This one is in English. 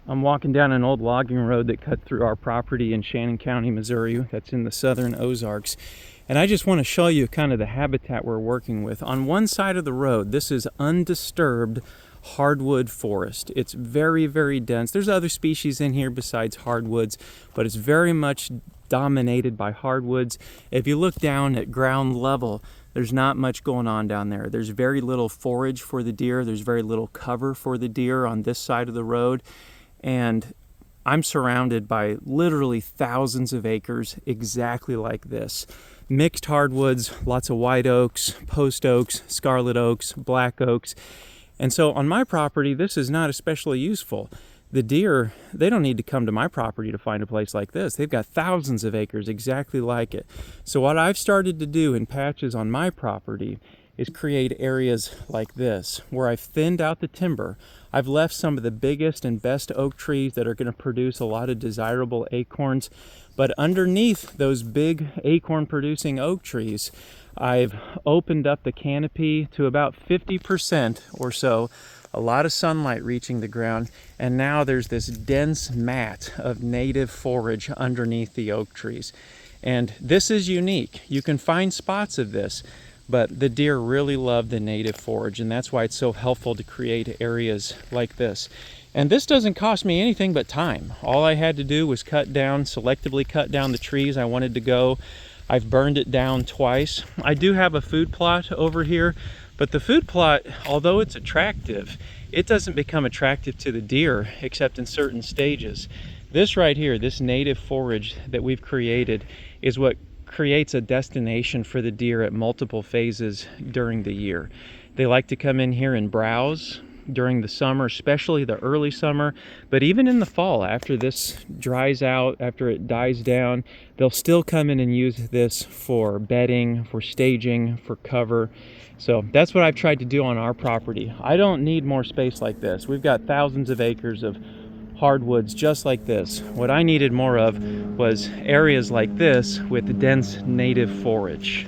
I'm walking down an old logging road that cut through our property in Shannon County, Missouri. That's in the southern Ozarks. And I just want to show you kind of the habitat we're working with. On one side of the road, this is undisturbed hardwood forest. It's very, very dense. There's other species in here besides hardwoods, but it's very much dominated by hardwoods. If you look down at ground level, there's not much going on down there. There's very little forage for the deer. There's very little cover for the deer on this side of the road. And I'm surrounded by literally thousands of acres exactly like this. Mixed hardwoods, lots of white oaks, post oaks, scarlet oaks, black oaks. And so on my property, this is not especially useful. The deer, they don't need to come to my property to find a place like this. They've got thousands of acres exactly like it. So what I've started to do in patches on my property is create areas like this, where I've thinned out the timber. I've left some of the biggest and best oak trees that are going to produce a lot of desirable acorns. But underneath those big acorn producing oak trees, I've opened up the canopy to about 50% or so, a lot of sunlight reaching the ground, and now there's this dense mat of native forage underneath the oak trees. And this is unique. You can find spots of this, but the deer really love the native forage, and that's why it's so helpful to create areas like this. And this doesn't cost me anything but time. All I had to do was selectively cut down the trees I wanted to go. I've burned it down twice. I do have a food plot over here, but the food plot, although it's attractive, it doesn't become attractive to the deer except in certain stages. This right here, this native forage that we've created, is what creates a destination for the deer at multiple phases during the year. They like to come in here and browse during the summer, especially the early summer, but even in the fall, after this dries out, after it dies down, they'll still come in and use this for bedding, for staging, for cover. So that's what I've tried to do on our property. I don't need more space like this. We've got thousands of acres of hardwoods just like this. What I needed more of was areas like this with dense native forage.